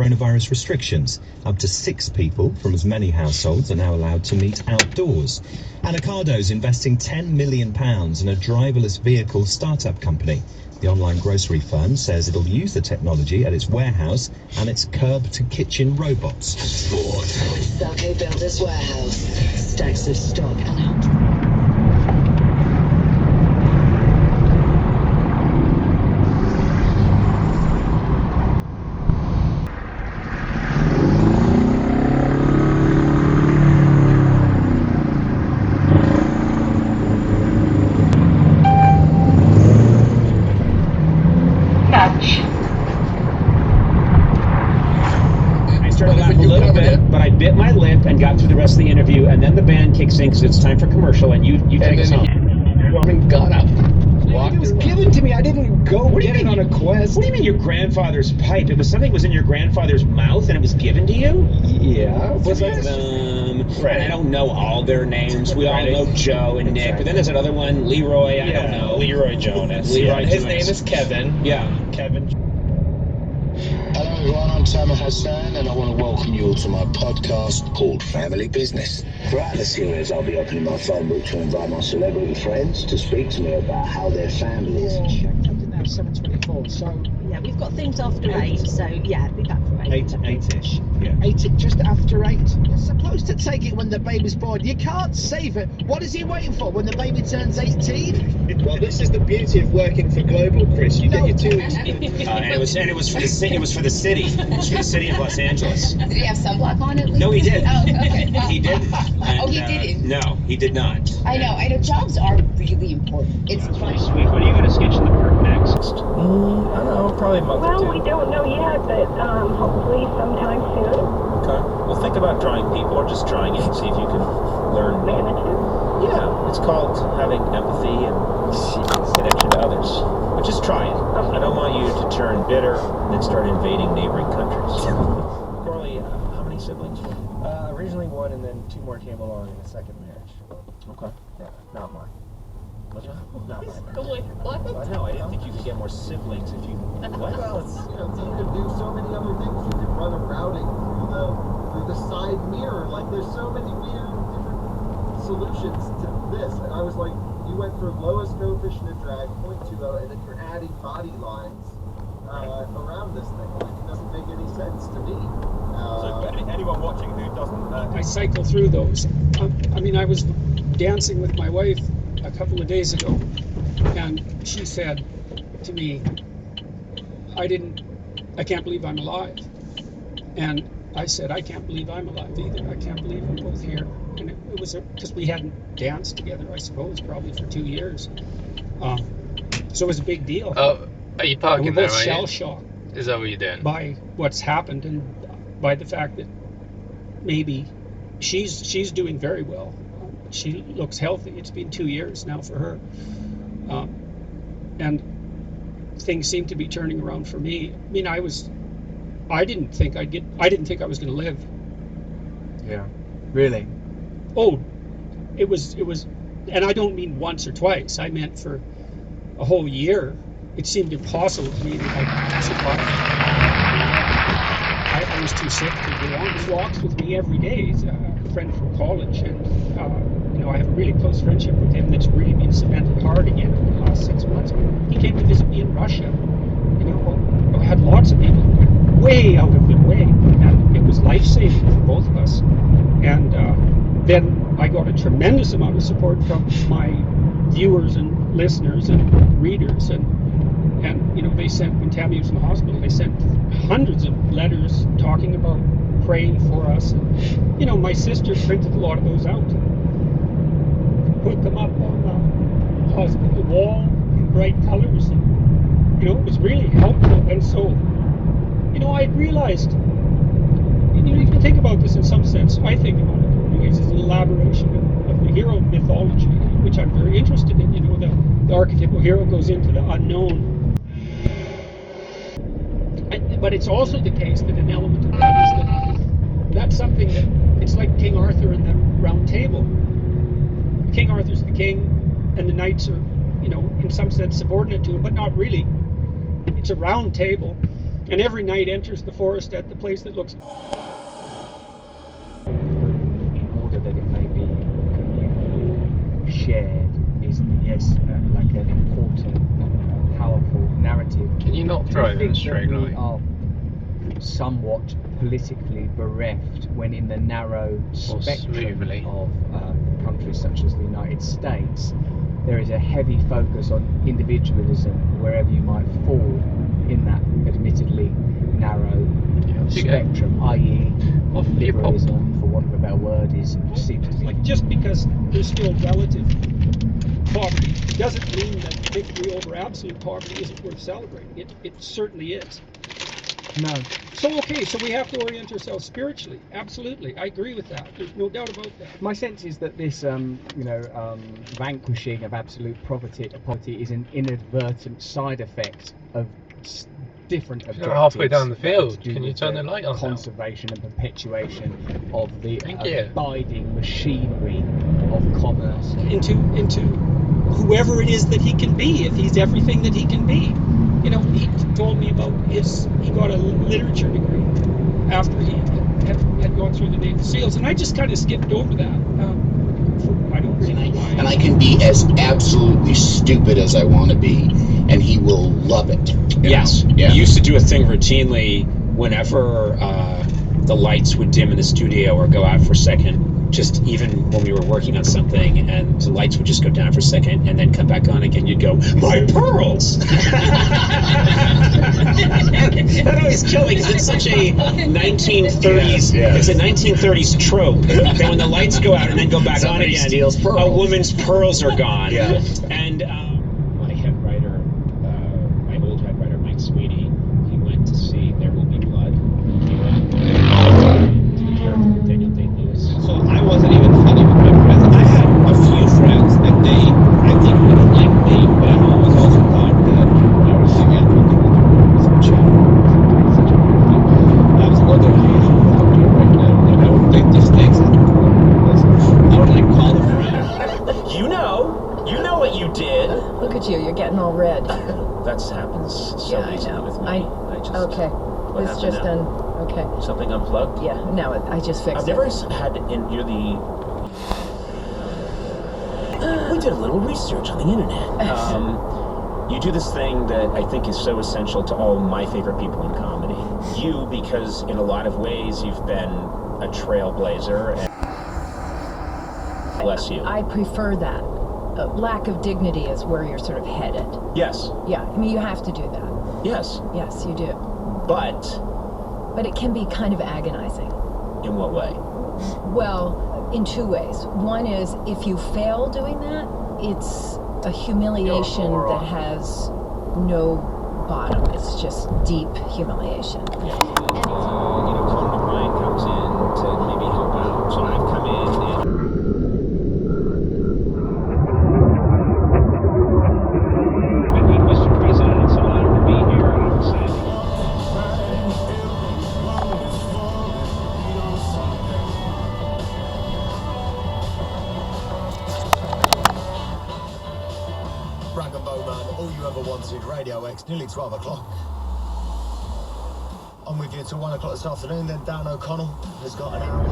coronavirus restrictions. Up to 6 people from as many households are now allowed to meet outdoors. Anacardo's investing £10 million in a driverless vehicle startup company. The online grocery firm says it'll use the technology at its warehouse and its curb-to-kitchen robots. Sport. Selco Builders Warehouse. Stacks of stock and out. But I bit my lip and got through the rest of the interview, and then the band kicks in because it's time for commercial, and you take us home. And got up. It was given to me. I didn't go get it on a quest. What do you mean your grandfather's pipe? It was something was in your grandfather's mouth and it was given to you? Yeah. Was it? Right. And I don't know all their names. We all know Joe and Nick. But then there's another one, Leroy. I don't know. Leroy Jonas. His name is Kevin. Yeah. Kevin. Hello everyone, I'm Tamer Hassan and I want to welcome you all to my podcast called Family Business. Throughout the series I'll be opening my phone book to invite my celebrity friends to speak to me about how their families... Now 7:24, so... Yeah, we've got things after 8, so yeah, be back for 8. 8-ish. Yeah. 8, just after 8. You're supposed to take it when the baby's born. You can't save it. What is he waiting for? When the baby turns 18? Well, this is the beauty of working for Global, Chris. You get your 2 weeks. And it was for the city. It was for the city. It was for the city of Los Angeles. Did he have sunblock on at least? No, he did. Oh, okay. Well, He did. oh, he didn't. No, he did not. I know. Jobs are really important. It's Pretty sweet. When are you going to sketch in the park next? I don't know, probably a month or two. Well, we don't know yet, but hopefully sometime soon. Okay. Well, think about drawing people or just drawing it and see if you can learn. Yeah, it's called having empathy and connection to others. But just try it. I don't want you to turn bitter and then start invading neighboring countries. Corley, how many siblings? Originally 1, and then 2 more came along in a second marriage. Okay. Yeah, not mine. Not mine. I know, I didn't think you could get more siblings if you... What? Well, you could do so many other things. You could run a routing through the side mirror. Like, there's so many weird different solutions to this. And I was like, you went for lowest coefficient of drag, 0.20, and then you're adding body lines around this thing. Like, it doesn't make any sense to me. So anyone watching who doesn't... I cycle through those. I was dancing with my wife a couple of days ago, and she said to me, I can't believe I'm alive. And I said, I can't believe I'm alive either. I can't believe we're both here. And it was because we hadn't danced together, I suppose, probably for 2 years. So it was a big deal. Oh, are you parking and we're there, both are you? shell-shocked. Is that what you're doing? By what's happened and by the fact that maybe she's doing very well. She looks healthy. It's been 2 years now for her. And things seem to be turning around for me. I didn't think I was going to live. Yeah. Really? Oh, it was, and I don't mean once or twice. I meant for a whole year. It seemed impossible to me that I could survive. I was too sick to go on. He walks with me every day. He's a friend from college, and I have a really close friendship with him that's really been cemented hard again in the last 6 months. He came to visit me in Russia. I had lots of people who went way out of their way, and it was life-saving for both of us. And then I got a tremendous amount of support from my viewers and listeners and readers, and they sent, when Tammy was in the hospital, they sent hundreds of letters talking about praying for us. And, my sister printed a lot of those out, put them up on the hospital wall in bright colors, and it was really helpful. And so I realized, you can think about this in some sense. I think about it as an elaboration of the hero mythology, which I'm very interested in. The archetypal hero goes into the unknown. But it's also the case that an element of that is that's something that, it's like King Arthur and the Round Table. King Arthur's the king, and the knights are, in some sense subordinate to him, but not really. It's a round table, and every night enters the forest at the place that looks. In order that it may be communally shared, is yes, like an important, powerful narrative. Can you not throw it in a straight line? We are somewhat politically bereft when in the narrow spectrum of countries such as the United States, there is a heavy focus on individualism wherever you might fall in that admittedly narrow spectrum, i.e. liberalism, for want of a better word, seems to be... Like, just because there's still relative poverty doesn't mean that victory over absolute poverty isn't worth celebrating. It certainly is. No. So, okay, so we have to orient ourselves spiritually. Absolutely. I agree with that. There's no doubt about that. My sense is that this, vanquishing of absolute poverty is an inadvertent side effect of different objectives. You're halfway down the field. Can you turn the light on? Conservation and perpetuation of the abiding machinery of commerce. Into whoever it is that he can be, if he's everything that he can be. You know, he told me about he got a literature degree after he had gone through the Navy SEALs, and I just kind of skipped over that. I don't really know why. And I can be as absolutely stupid as I want to be, and he will love it. Yes. Yeah. We used to do a thing routinely whenever the lights would dim in the studio or go out for a second. Just even when we were working on something and the lights would just go down for a second and then come back on again, you'd go, "My pearls!" That always killed me because it's such a 1930s, it's a 1930s trope that when the lights go out and then go back on again, a woman's pearls are gone. Yeah. And my head writer, my old head writer, Mike Sweeney, he went to see There Will Be Blood. He went to the character Daniel Day-Lewis. So I wasn't even funny with my friends. I had a few friends that they, I think, would have liked me, but I always also thought that I was singing at the some chat. Such a weird thing. I was other things out there right now, and I would think these things. I would like call a friend. You know what you did. Look at you, you're getting all red. That happens so easily with me. Okay, it's just now? done. Okay. Something unplugged? Yeah, no, I just fixed I've never had, you're the... We did a little research on the internet. You do this thing that I think is so essential to all my favorite people in comedy. You, because in a lot of ways you've been a trailblazer, and bless you. I prefer that. Lack of dignity is where you're sort of headed. Yes. Yeah, I mean, you have to do that. Yes. Yes, you do. But it can be kind of agonizing. In what way? Well, in two ways. One is, if you fail doing that, it's a humiliation that has no bottom. It's just deep humiliation. Yeah. Conan O'Brien comes in to maybe help out. So I've come in and... Mr. President, it's an honor to be here. I'm excited. Bragg and Bowman, all you ever wanted, Radio X, nearly 12 o'clock. I'm with you till 1 o'clock this afternoon, then Dan O'Connell has got an hour.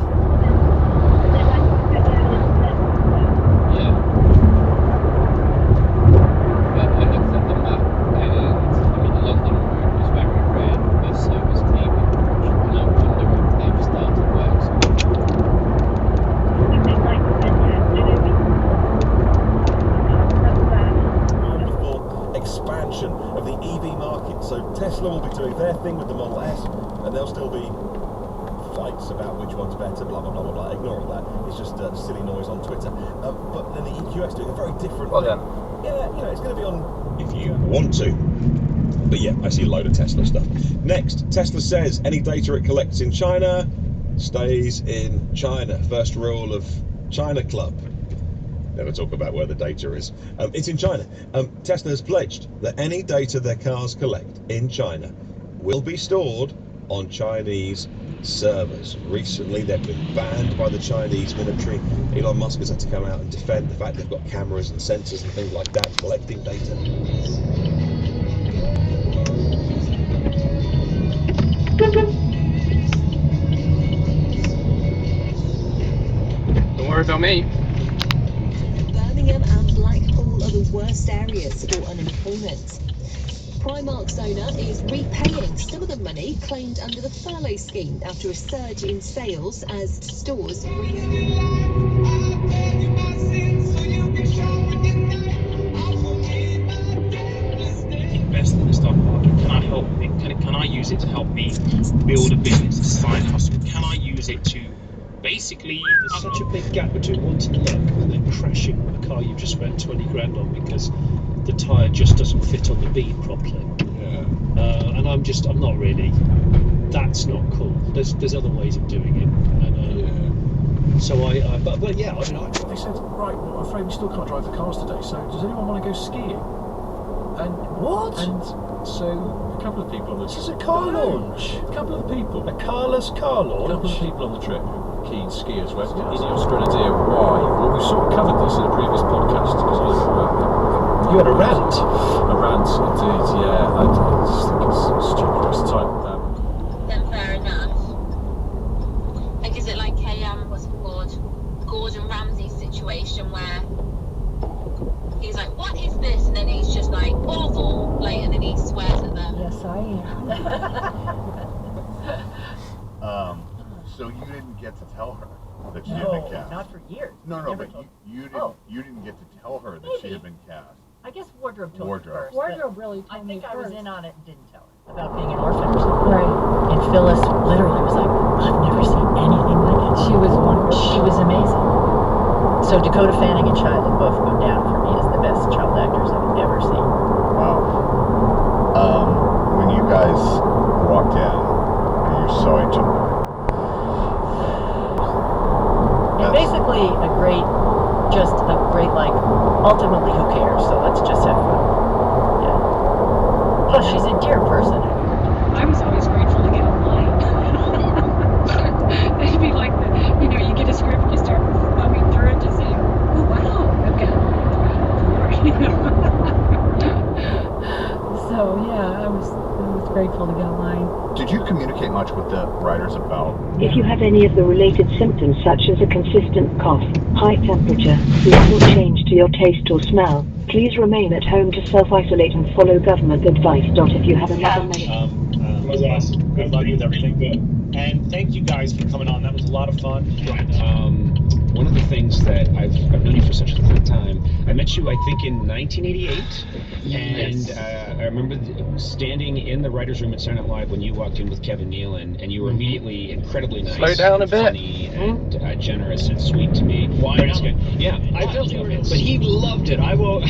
Of the EV market. So Tesla will be doing their thing with the Model S, and there'll still be fights about which one's better, blah blah blah blah blah. Ignore all that. It's just silly noise on Twitter. But then the EQS doing a very different thing. Yeah, you know, it's going to be on if you want to. But yeah, I see a load of Tesla stuff. Next, Tesla says any data it collects in China stays in China. First rule of China Club. Never talk about where the data is. It's in China. Tesla has pledged that any data their cars collect in China will be stored on Chinese servers. Recently, they've been banned by the Chinese military. Elon Musk has had to come out and defend the fact they've got cameras and sensors and things like that collecting data. Not me. Birmingham and Blackwall are the worst areas for unemployment. Primark's owner is repaying some of the money claimed under the furlough scheme after a surge in sales as stores invest in the stock market. Can I help it? Can I use it to help me build a business, a side hustle? Can I use it to basically... There's such a big gap between wanting luck and then crashing a car you've just spent 20 grand on because the tyre just doesn't fit on the bead properly. Yeah. And I'm not really. That's not cool. There's other ways of doing it. And, so but yeah, I mean, they said, right, well, I'm afraid we still can't drive the cars today, so does anyone want to go skiing? And what? And so a couple of people on the This is a car launch. A couple of people. A carless car launch. A couple of people on the trip, keen skiers, went in the Australian idea why. Well, we sort of covered this in a previous podcast because you had a rant. A rant, indeed. Yeah, I just think it's a stupid waste of time. Then fair enough. Like, is it like a what's it called, Gordon Ramsay situation where he's like, what is this? And then he's just like, awful, like, and then he swears at them. Yes, I am. So you didn't get to tell her that she No, had been cast? not for years. No, Never but told you didn't. Oh. You didn't get to tell her that she Maybe. had been cast. I guess Wardrobe told Wardrobe. me first. Wardrobe really told I me think I was first. in on it and didn't tell her about being an orphan or something. Right. And Phyllis literally was like, I've never seen anything like it. She was wonderful. She was amazing. So Dakota Fanning and Shia LaBeouf go down for me as the best child actors I've ever seen. Wow. When you guys walked in and you saw each other. And basically just a great, like, ultimately who cares, so let's just have fun. Yeah. Plus she's a dear person. I was always grateful to get a line. It'd be like, you get a script and you start thumbing through it to say, oh wow, I've got 3 more. So yeah, I was grateful to get a line. Did you communicate much with the writers about? If you have any of the related symptoms such as a consistent cough, high temperature, little change to your taste or smell, please remain at home to self-isolate and follow government advice. If you have another medical... Was awesome. Good luck with everything. And thank you guys for coming on. That was a lot of fun. One of the things that I've known you for such a long time, I met you, I think, in 1988, and I remember standing in the writer's room at Saturday Night Live when you walked in with Kevin Nealon, and you were immediately incredibly nice. Slow down a bit. Funny and generous and sweet to me. Why not? Yeah, I felt you were, but he loved it.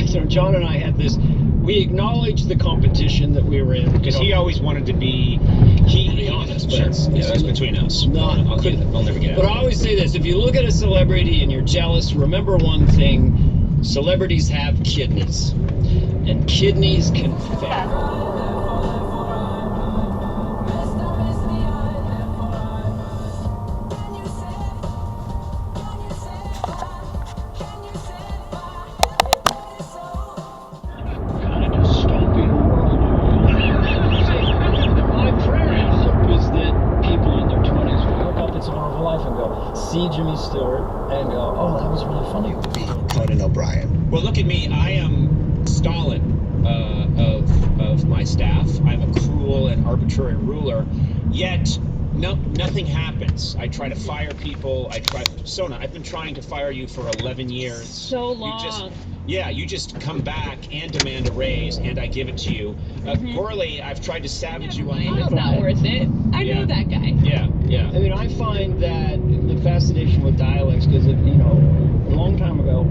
So John and I had this. We acknowledged the competition that we were in because he always wanted to be honest, but that's between us. I'll never get out. But I always say this: if you look at a celebrity and you're jealous, remember one thing: celebrities have kidneys, and kidneys can fail. See Jimmy Stewart and go, oh, that was really funny. Conan O'Brien. Well, look at me. I am Stalin of my staff. I'm a cruel and arbitrary ruler. Yet nothing happens. I try to fire people. Sona, I've been trying to fire you for 11 years. So long. You just come back and demand a raise, and I give it to you. Corley, I've tried to savage you on It's not worth it. I know that guy. Yeah. I mean, I find that the fascination with dialects, because, a long time ago,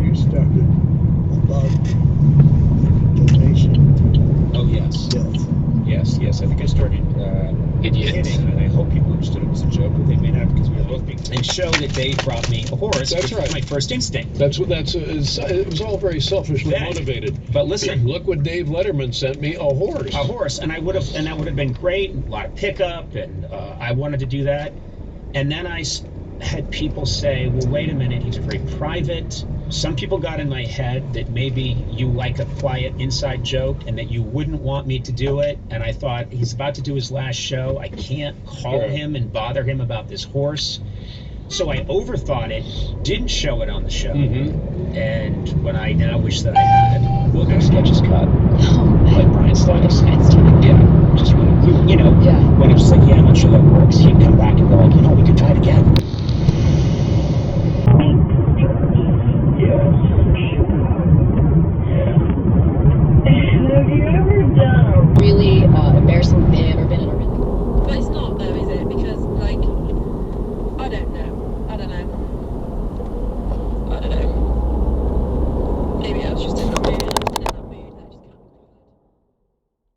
You started about donation. Oh, yes. Yes. I think I started idiots. And I hope people understood it was a joke, but they may not because we were both being. And show that Dave brought me a horse. That's right. My first instinct. It was all very selfishly motivated. But listen, look what Dave Letterman sent me, a horse. A horse, and that would have been great. A lot of pickup, and I wanted to do that. And then I had people say, well, wait a minute, he's very private. Some people got in my head that maybe you like a quiet inside joke and that you wouldn't want me to do it. And I thought, he's about to do his last show. I can't call him and bother him about this horse. So I overthought it, didn't show it on the show. And when I now wish that I had, well, their sketch is cut. Like Brian Stiles. Yeah, just when, when it was like, yeah, I'm not sure that works, he'd come back and go like, we could try it again. Have you ever done a really embarrassing bit or been in a really... But it's not though, is it? Because